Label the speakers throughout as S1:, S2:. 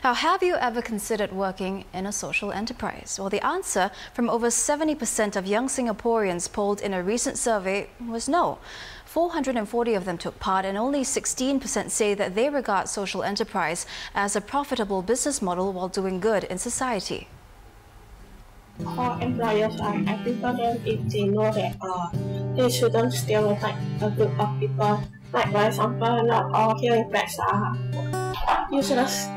S1: Now, have you ever considered working in a social enterprise? Well, the answer from over 70% of young Singaporeans polled in a recent survey was no. 440 of them took part, and only 16% say that they regard social enterprise as a profitable business model while doing good in society.
S2: All employers are happy for them if they know that they shouldn't stereotype a group of people. Like, for example, not all hearing impairs are useless.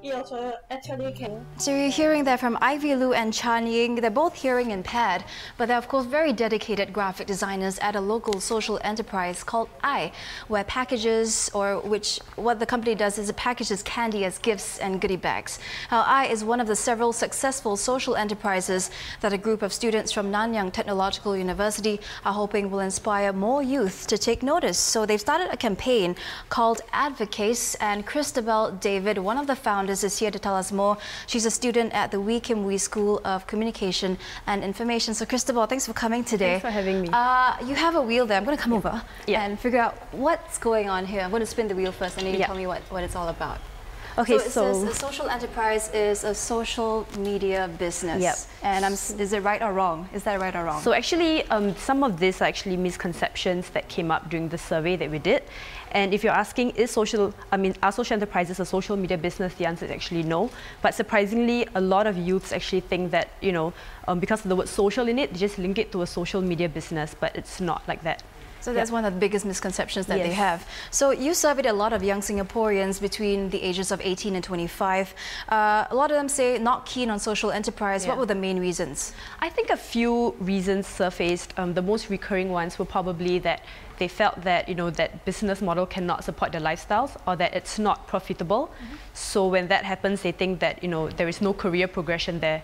S2: You also actually can.
S1: So you're hearing that from Ivy Lu and Chan Ying. They're both hearing impaired, but they're of course very dedicated graphic designers at a local social enterprise called I, where what the company does is it packages candy as gifts and goodie bags. Now, I is one of the several successful social enterprises that a group of students from Nanyang Technological University are hoping will inspire more youth to take notice. So they've started a campaign called Advocate, and Christabel David, one of the founders, is here to tell us more. She's a student at the Wee Kim Wee School of Communication and Information. So Christabel, thanks for coming today.
S3: Thanks for having me.
S1: You have a wheel there. I'm going to come over and figure out what's going on here. I'm going to spin the wheel first and then you tell me what it's all about. Okay, so it says a social enterprise is a social media business.
S3: Yep.
S1: And is it right or wrong? Is that right or wrong?
S3: So actually, some of these are actually misconceptions that came up during the survey that we did. And if you're asking, are social enterprises a social media business? The answer is actually no. But surprisingly, a lot of youths actually think that, because of the word social in it, they just link it to a social media business, but it's not like that.
S1: So that's one of the biggest misconceptions that they have. So you surveyed a lot of young Singaporeans between the ages of 18 and 25. A lot of them say not keen on social enterprise. What were the main reasons?
S3: I think a few reasons surfaced. The most recurring ones were probably that they felt that that business model cannot support their lifestyles, or that it's not profitable. So when that happens, they think that there is no career progression there.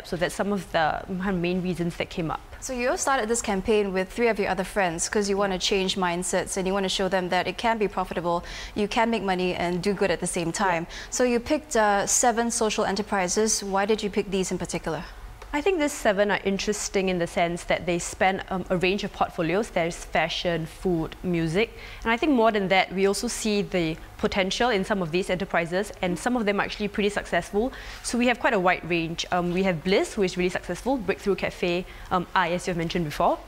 S3: So that's some of the main reasons that came up.
S1: So you started this campaign with 3 of your other friends because you want to change mindsets and you want to show them that it can be profitable, you can make money and do good at the same time. So you picked 7 social enterprises. Why did you pick these in particular?
S3: I think these 7 are interesting in the sense that they span a range of portfolios. There's fashion, food, music. And I think more than that, we also see the potential in some of these enterprises, and some of them are actually pretty successful. So we have quite a wide range. We have Bliss, who is really successful, Breakthrough Cafe, I, as you've mentioned before.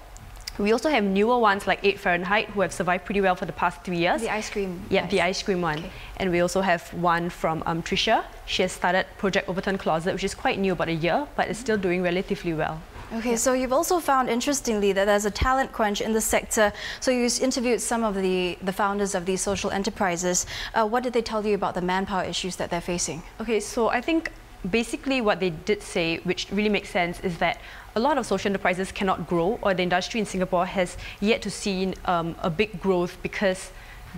S3: We also have newer ones like 8 Fahrenheit, who have survived pretty well for the past 3 years.
S1: The ice cream.
S3: Yeah, the ice cream one. Okay. And we also have one from Trisha. She has started Project Overturn Closet, which is quite new, about a year, but it's still doing relatively well.
S1: Okay, so you've also found, interestingly, that there's a talent crunch in the sector. So you interviewed some of the founders of these social enterprises. What did they tell you about the manpower issues that they're facing?
S3: Okay, so I think basically what they did say, which really makes sense, is that a lot of social enterprises cannot grow, or the industry in Singapore has yet to see a big growth because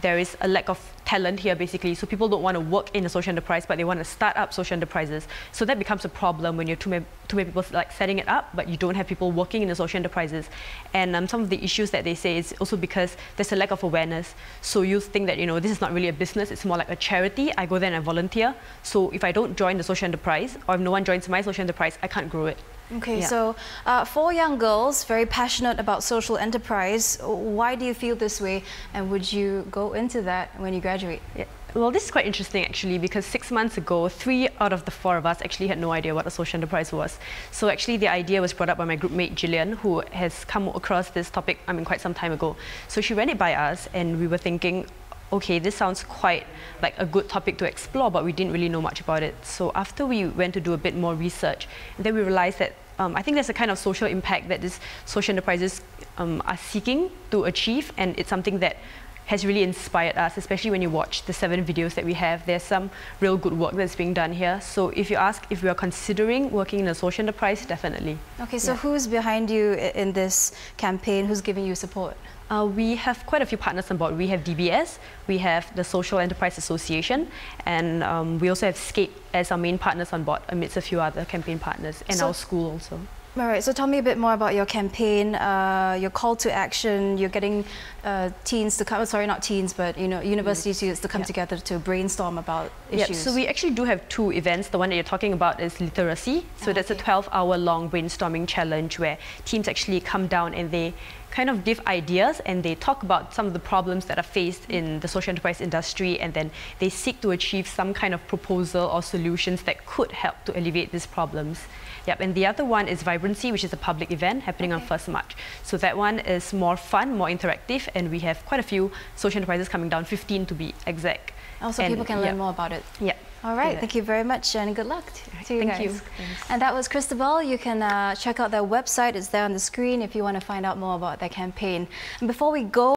S3: there is a lack of talent here, basically. So people don't want to work in a social enterprise, but they want to start up social enterprises. So that becomes a problem when you're too many people like setting it up, but you don't have people working in the social enterprises. And some of the issues that they say is also because there's a lack of awareness. So you think that this is not really a business; it's more like a charity. I go there and I volunteer. So if I don't join the social enterprise, or if no one joins my social enterprise, I can't grow it.
S1: Okay, so 4 young girls, very passionate about social enterprise. Why do you feel this way, and would you go into that when you graduate?
S3: Well, this is quite interesting actually, because 6 months ago, 3 out of the 4 of us actually had no idea what a social enterprise was. So actually the idea was brought up by my group mate Gillian, who has come across this topic quite some time ago. So she ran it by us, and we were thinking, okay, this sounds quite like a good topic to explore, but we didn't really know much about it. So after we went to do a bit more research, then we realized that I think there's a kind of social impact that these social enterprises are seeking to achieve, and it's something that has really inspired us, especially when you watch the 7 videos that we have. There's some real good work that's being done here. So if you ask if we are considering working in a social enterprise, definitely.
S1: Okay, so who's behind you in this campaign? Who's giving you support?
S3: We have quite a few partners on board. We have DBS, we have the Social Enterprise Association, and we also have Scape as our main partners on board, amidst a few other campaign partners, and our school also.
S1: All right, so tell me a bit more about your campaign, your call to action. You're getting teens to come, sorry, not teens, but university students to come together to brainstorm about issues.
S3: So we actually do have 2 events. The one that you're talking about is literacy. So that's a 12-hour long brainstorming challenge where teams actually come down and they kind of give ideas and they talk about some of the problems that are faced in the social enterprise industry, and then they seek to achieve some kind of proposal or solutions that could help to alleviate these problems. Yep, and the other one is Vibrancy, which is a public event happening on 1st March. So that one is more fun, more interactive, and we have quite a few social enterprises coming down, 15 to be exact.
S1: Also, people can learn more about it.
S3: Yeah.
S1: All right, thank you very much and good luck to you guys.
S3: Thank you.
S1: And that was Cristobal. You can check out their website. It's there on the screen if you want to find out more about their campaign. And before we go,